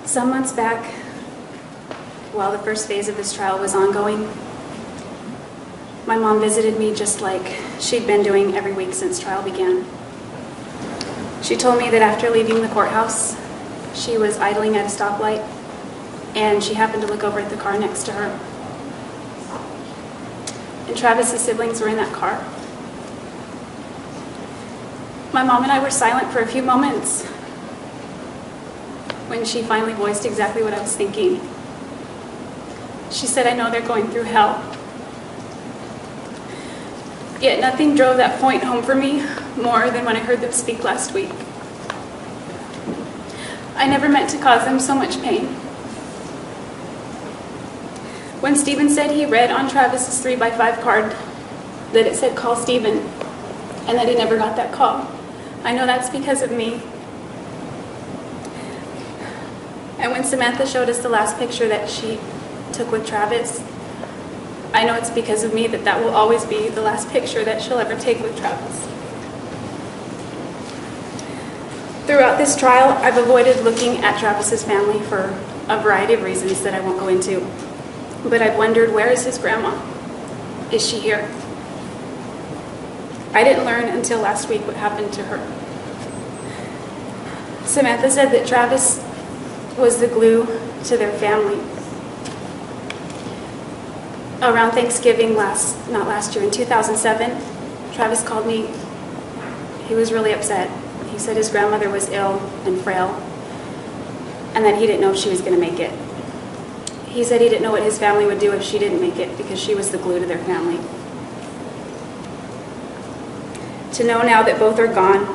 Some months back, while the first phase of this trial was ongoing, my mom visited me just like she'd been doing every week since trial began. She told me that after leaving the courthouse, she was idling at a stoplight and she happened to look over at the car next to her. And Travis's siblings were in that car. My mom and I were silent for a few moments when she finally voiced exactly what I was thinking. She said, "I know they're going through hell." Yet nothing drove that point home for me more than when I heard them speak last week. I never meant to cause them so much pain. When Stephen said he read on Travis's 3x5 card that it said, "Call Stephen," and that he never got that call, I know that's because of me. And when Samantha showed us the last picture that she took with Travis, I know it's because of me that will always be the last picture that she'll ever take with Travis. Throughout this trial, I've avoided looking at Travis's family for a variety of reasons that I won't go into. But I've wondered, where is his grandma? Is she here? I didn't learn until last week what happened to her. Samantha said that Travis was the glue to their family. Around Thanksgiving in 2007, Travis called me. He was really upset. He said his grandmother was ill and frail and that he didn't know if she was going to make it. He said he didn't know what his family would do if she didn't make it because she was the glue to their family. To know now that both are gone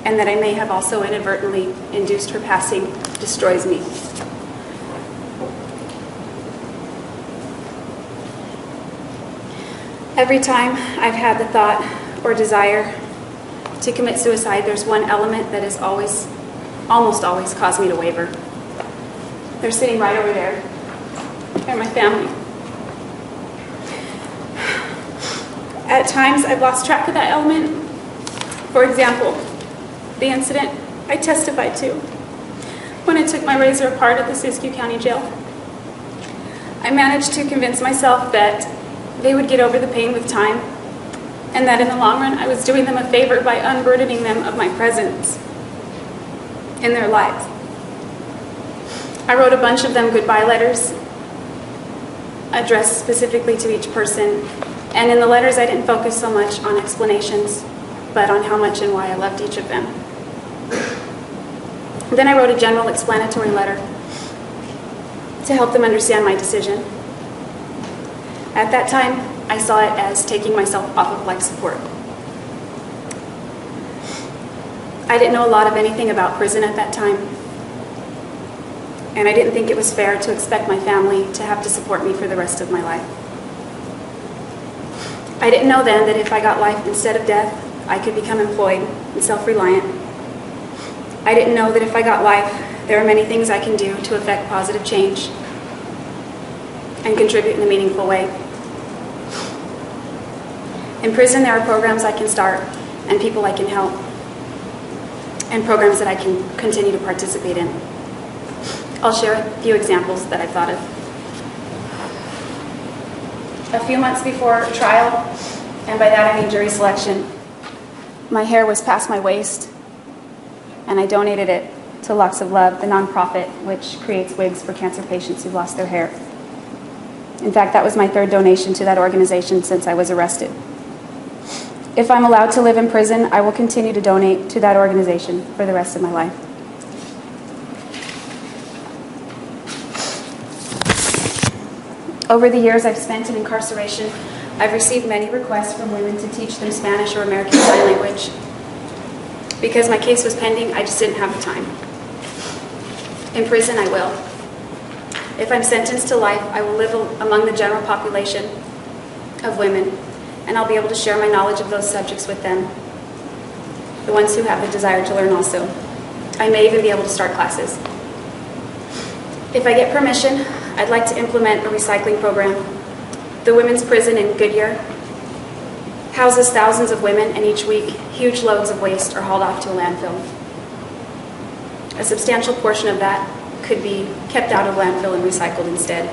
and that I may have also inadvertently induced her passing destroys me. Every time I've had the thought or desire to commit suicide, there's one element that has almost always caused me to waver. They're sitting right over there. They're my family. At times, I've lost track of that element. For example, the incident I testified to when I took my razor apart at the Siskiyou County Jail. I managed to convince myself that they would get over the pain with time, and that in the long run I was doing them a favor by unburdening them of my presence in their lives. I wrote a bunch of them goodbye letters addressed specifically to each person, and in the letters I didn't focus so much on explanations, but on how much and why I loved each of them. Then I wrote a general explanatory letter to help them understand my decision. At that time, I saw it as taking myself off of life support. I didn't know a lot of anything about prison at that time, and I didn't think it was fair to expect my family to have to support me for the rest of my life. I didn't know then that if I got life instead of death, I could become employed and self-reliant. I didn't know that if I got life, there are many things I can do to affect positive change and contribute in a meaningful way. In prison, there are programs I can start and people I can help, and programs that I can continue to participate in. I'll share a few examples that I've thought of. A few months before trial, and by that I mean jury selection, my hair was past my waist, and I donated it to Locks of Love, the nonprofit which creates wigs for cancer patients who've lost their hair. In fact, that was my third donation to that organization since I was arrested. If I'm allowed to live in prison, I will continue to donate to that organization for the rest of my life. Over the years I've spent in incarceration, I've received many requests from women to teach them Spanish or American Sign Language. Because my case was pending, I just didn't have the time. In prison, I will. If I'm sentenced to life, I will live among the general population of women, and I'll be able to share my knowledge of those subjects with them, the ones who have the desire to learn also. I may even be able to start classes. If I get permission, I'd like to implement a recycling program. The women's prison in Goodyear houses thousands of women, and each week, huge loads of waste are hauled off to a landfill. A substantial portion of that could be kept out of landfill and recycled instead.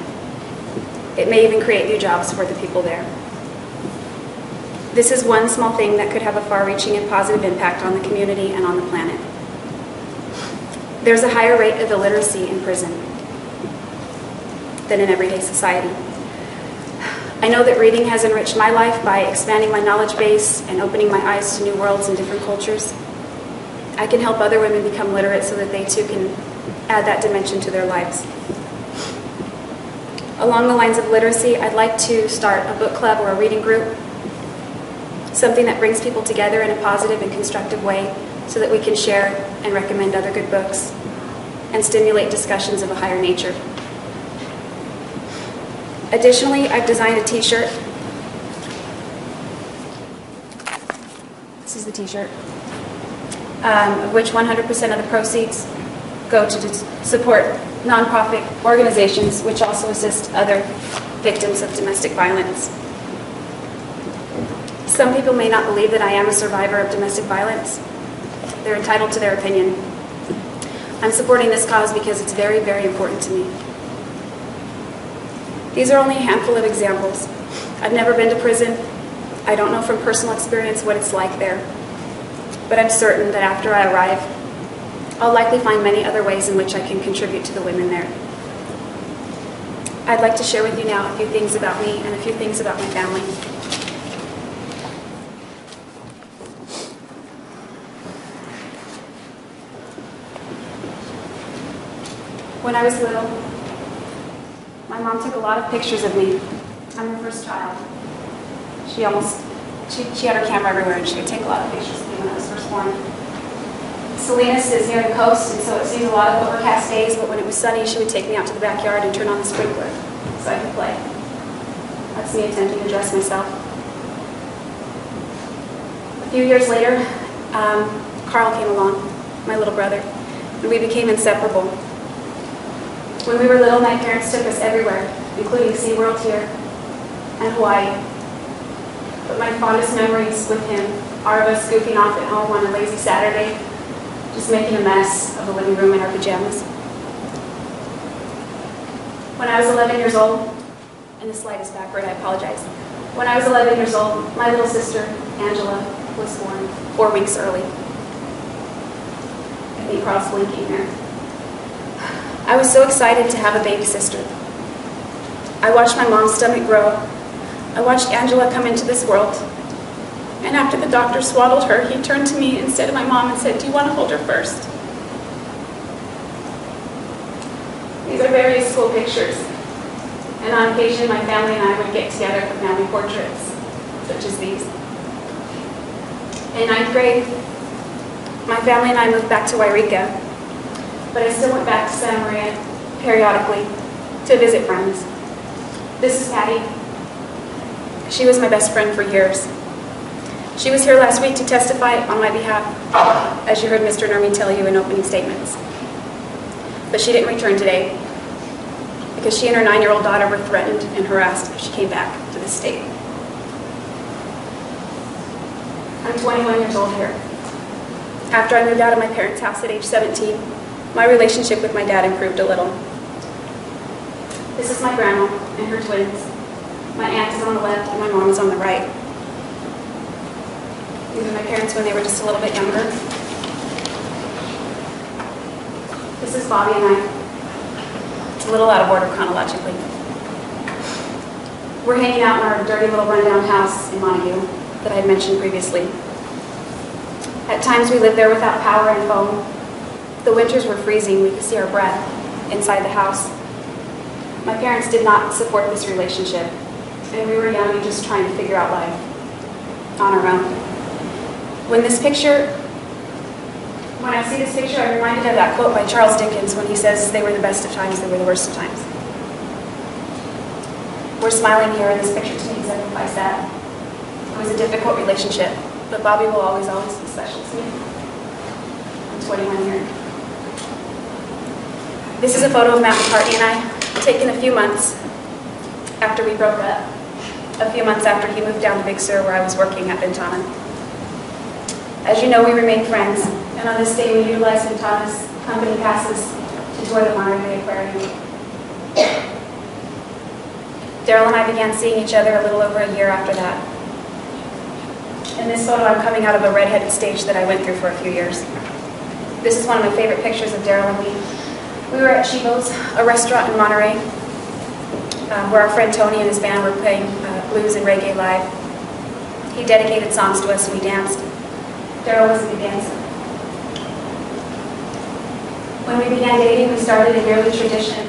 It may even create new jobs for the people there. This is one small thing that could have a far-reaching and positive impact on the community and on the planet. There's a higher rate of illiteracy in prison than in everyday society. I know that reading has enriched my life by expanding my knowledge base and opening my eyes to new worlds and different cultures. I can help other women become literate so that they too can add that dimension to their lives. Along the lines of literacy, I'd like to start a book club or a reading group, something that brings people together in a positive and constructive way so that we can share and recommend other good books and stimulate discussions of a higher nature. Additionally, I've designed a t-shirt. This is the t-shirt, of which 100% of the proceeds go to support nonprofit organizations which also assist other victims of domestic violence. Some people may not believe that I am a survivor of domestic violence. They're entitled to their opinion. I'm supporting this cause because it's very, very important to me. These are only a handful of examples. I've never been to prison. I don't know from personal experience what it's like there. But I'm certain that after I arrive, I'll likely find many other ways in which I can contribute to the women there. I'd like to share with you now a few things about me and a few things about my family. When I was little, my mom took a lot of pictures of me. I'm her first child. She had her camera everywhere and she would take a lot of pictures of me when I was first born. Salinas is near the coast, and so it sees a lot of overcast days, but when it was sunny, she would take me out to the backyard and turn on the sprinkler so I could play. That's me attempting to dress myself. A few years later, Carl came along, my little brother, and we became inseparable. When we were little, my parents took us everywhere, including SeaWorld here and Hawaii. But my fondest memories with him are of us goofing off at home on a lazy Saturday, just making a mess of the living room in our pajamas. When I was 11 years old, and this slide is backward, I apologize. When I was 11 years old, my little sister, Angela, was born 4 weeks early. I think Carl's blinking there. I was so excited to have a baby sister. I watched my mom's stomach grow. I watched Angela come into this world. And after the doctor swaddled her, he turned to me instead of my mom and said, "Do you want to hold her first?" These are various school pictures. And on occasion, my family and I would get together for family portraits, such as these. In 9th grade, my family and I moved back to Wairika, but I still went back to Santa Maria periodically to visit friends. This is Patty. She was my best friend for years. She was here last week to testify on my behalf, as you heard Mr. Nurmi tell you in opening statements. But she didn't return today because she and her 9-year-old daughter were threatened and harassed if she came back to this state. I'm 21 years old here. After I moved out of my parents' house at age 17, my relationship with my dad improved a little. This is my grandma and her twins. My aunt is on the left and my mom is on the right. These are my parents when they were just a little bit younger. This is Bobby and I. It's a little out of order chronologically. We're hanging out in our dirty little rundown house in Montague that I had mentioned previously. At times we lived there without power and phone. The winters were freezing. We could see our breath inside the house. My parents did not support this relationship, and we were young and just trying to figure out life on our own. When I see this picture, I'm reminded of that quote by Charles Dickens when he says, "They were the best of times, they were the worst of times." We're smiling here, and this picture to me exemplifies that. It was a difficult relationship, but Bobby will always, always be special to me. I'm 21 here. This is a photo of Matt McCartney and I, taken a few months after we broke up, a few months after he moved down to Big Sur where I was working at Ventana. As you know, we remained friends, and on this day we utilized Ventana's company passes to to tour the Monterey Aquarium. Daryl and I began seeing each other a little over a year after that. In this photo, I'm coming out of a redheaded stage that I went through for a few years. This is one of my favorite pictures of Daryl and me. We were at Chivo's, a restaurant in Monterey, where our friend Tony and his band were playing blues and reggae live. He dedicated songs to us and we danced. Daryl was a good dancer. When we began dating, we started a yearly tradition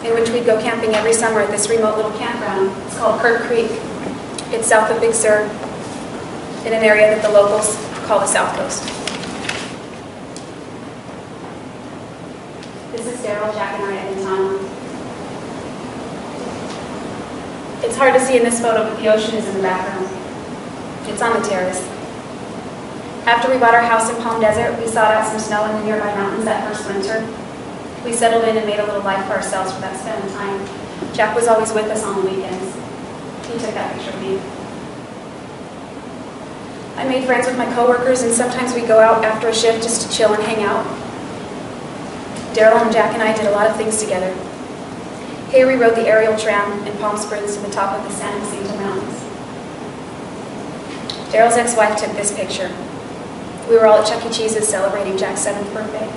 in which we'd go camping every summer at this remote little campground. It's called Kirk Creek. It's south of Big Sur, in an area that the locals call the South Coast. This is Daryl, Jack, and I at Intana. It's hard to see in this photo, but the ocean is in the background. It's on the terrace. After we bought our house in Palm Desert, we sought out some snow in the nearby mountains that first winter. We settled in and made a little life for ourselves for that spending time. Jack was always with us on the weekends. He took that picture of me. I made friends with my coworkers, and sometimes we'd go out after a shift just to chill and hang out. Daryl and Jack and I did a lot of things together. Here we rode the aerial tram in Palm Springs to the top of the San Jacinto Mountains. Daryl's ex-wife took this picture. We were all at Chuck E. Cheese's celebrating Jack's 7th birthday.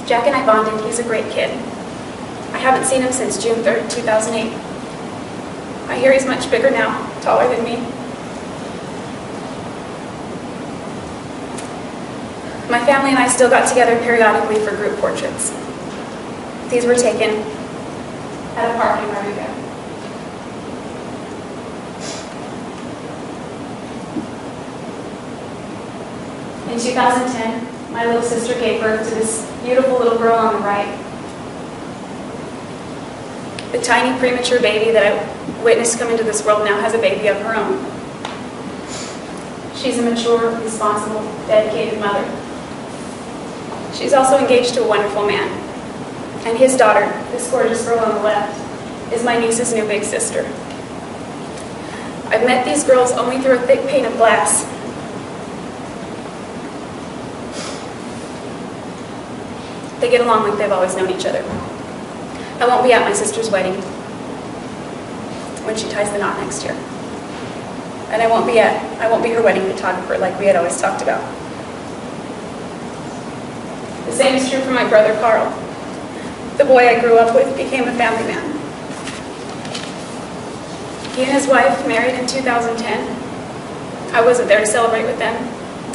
Jack and I bonded. He's a great kid. I haven't seen him since June 3rd, 2008. I hear he's much bigger now, taller than me. My family and I still got together periodically for group portraits. These were taken at a park in Rodrigo. In 2010, my little sister gave birth to this beautiful little girl on the right. The tiny premature baby that I witnessed come into this world now has a baby of her own. She's a mature, responsible, dedicated mother. She's also engaged to a wonderful man. And his daughter, this gorgeous girl on the left, is my niece's new big sister. I've met these girls only through a thick pane of glass. They get along like they've always known each other. I won't be at my sister's wedding when she ties the knot next year. And I won't be her wedding photographer like we had always talked about. The same is true for my brother Carl. The boy I grew up with became a family man. He and his wife married in 2010. I wasn't there to celebrate with them,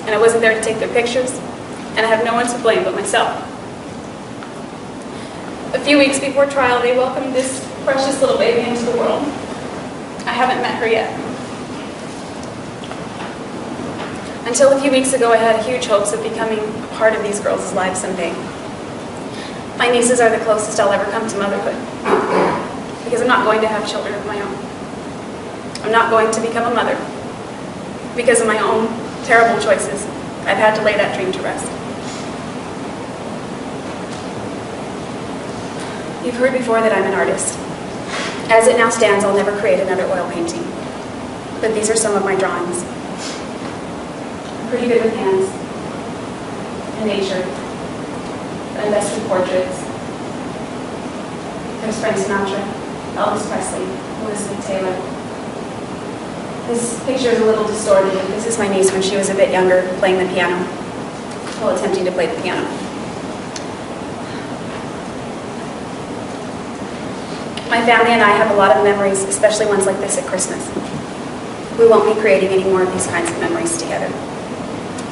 and I wasn't there to take their pictures, and I have no one to blame but myself. A few weeks before trial, they welcomed this precious little baby into the world. I haven't met her yet. Until a few weeks ago, I had huge hopes of becoming a part of these girls' lives someday. My nieces are the closest I'll ever come to motherhood, because I'm not going to have children of my own. I'm not going to become a mother. Because of my own terrible choices, I've had to lay that dream to rest. You've heard before that I'm an artist. As it now stands, I'll never create another oil painting. But these are some of my drawings. I'm pretty good with hands and nature. I'm best with portraits. There's Frank Sinatra, Elvis Presley, Elizabeth Taylor. This picture is a little distorted. This is my niece when she was a bit younger, playing the piano, while attempting to play the piano. My family and I have a lot of memories, especially ones like this at Christmas. We won't be creating any more of these kinds of memories together.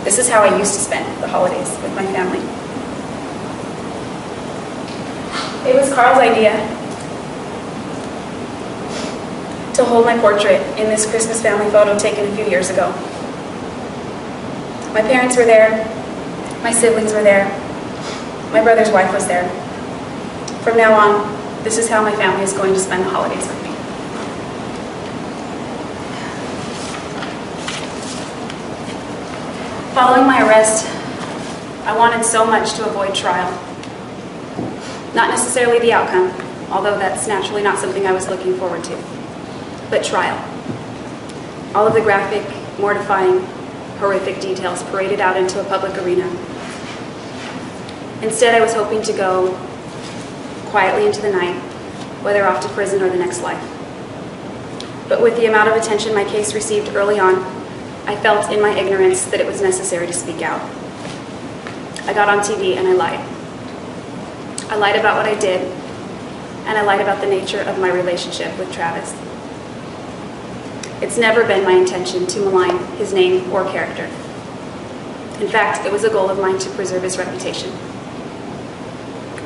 This is how I used to spend the holidays with my family. It was Carl's idea to hold my portrait in this Christmas family photo taken a few years ago. My parents were there, my siblings were there, my brother's wife was there. From now on, this is how my family is going to spend the holidays with me. Following my arrest, I wanted so much to avoid trial. Not necessarily the outcome, although that's naturally not something I was looking forward to, but trial. All of the graphic, mortifying, horrific details paraded out into a public arena. Instead, I was hoping to go quietly into the night, whether off to prison or the next life. But with the amount of attention my case received early on, I felt in my ignorance that it was necessary to speak out. I got on TV and I lied. I lied about what I did, and I lied about the nature of my relationship with Travis. It's never been my intention to malign his name or character. In fact, it was a goal of mine to preserve his reputation.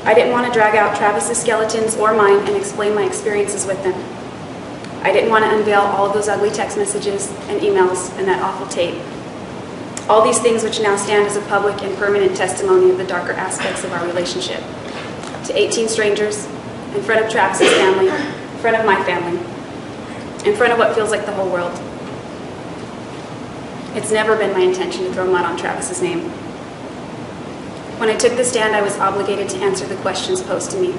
I didn't want to drag out Travis's skeletons or mine and explain my experiences with them. I didn't want to unveil all of those ugly text messages and emails and that awful tape. All these things which now stand as a public and permanent testimony of the darker aspects of our relationship. To 18 strangers, in front of Travis's family, in front of my family, in front of what feels like the whole world. It's never been my intention to throw mud on Travis's name. When I took the stand, I was obligated to answer the questions posed to me.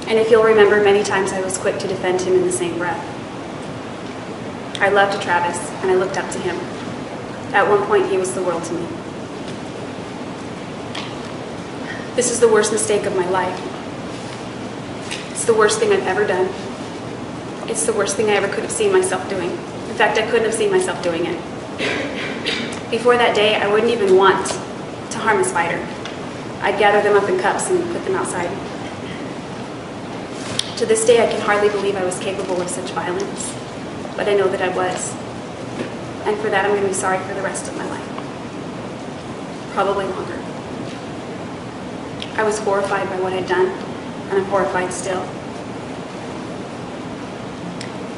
And if you'll remember, many times I was quick to defend him in the same breath. I loved Travis, and I looked up to him. At one point, he was the world to me. This is the worst mistake of my life. It's the worst thing I've ever done. It's the worst thing I ever could have seen myself doing. In fact, I couldn't have seen myself doing it. Before that day, I wouldn't even want to harm a spider. I'd gather them up in cups and put them outside. To this day, I can hardly believe I was capable of such violence, but I know that I was. And for that, I'm going to be sorry for the rest of my life. Probably longer. I was horrified by what I'd done, and I'm horrified still.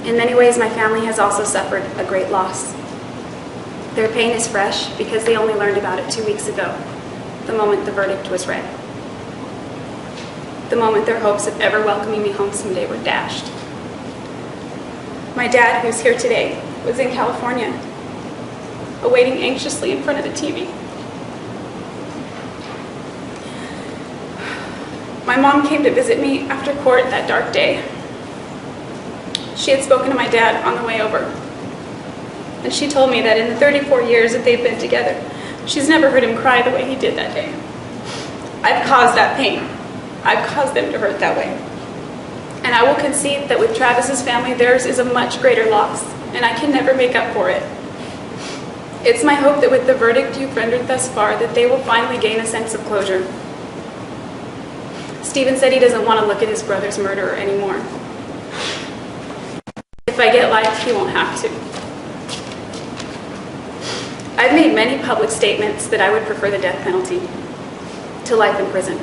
In many ways, my family has also suffered a great loss. Their pain is fresh because they only learned about it 2 weeks ago, the moment the verdict was read. The moment their hopes of ever welcoming me home someday were dashed. My dad, who's here today, was in California, awaiting anxiously in front of the TV. My mom came to visit me after court that dark day. She had spoken to my dad on the way over, and she told me that in the 34 years that they've been together, she's never heard him cry the way he did that day. I've caused that pain. I've caused them to hurt that way. And I will concede that with Travis's family, theirs is a much greater loss, and I can never make up for it. It's my hope that with the verdict you've rendered thus far, that they will finally gain a sense of closure. Stephen said he doesn't want to look at his brother's murderer anymore. If I get life, he won't have to. I've made many public statements that I would prefer the death penalty to life in prison.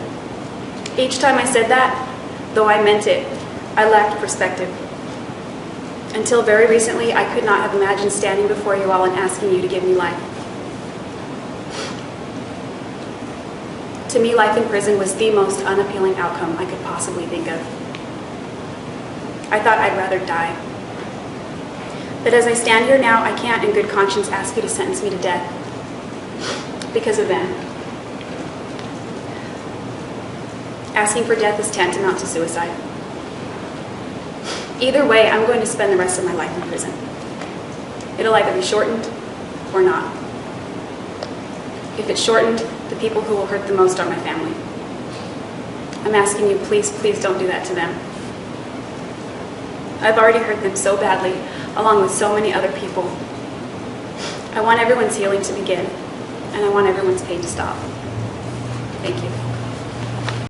Each time I said that, though I meant it, I lacked perspective. Until very recently, I could not have imagined standing before you all and asking you to give me life. To me, life in prison was the most unappealing outcome I could possibly think of. I thought I'd rather die. But as I stand here now, I can't in good conscience ask you to sentence me to death because of them. Asking for death is tantamount to suicide. Either way, I'm going to spend the rest of my life in prison. It'll either be shortened or not. If it's shortened, the people who will hurt the most are my family. I'm asking you, please, please don't do that to them. I've already hurt them so badly, along with so many other people. I want everyone's healing to begin, and I want everyone's pain to stop. Thank you.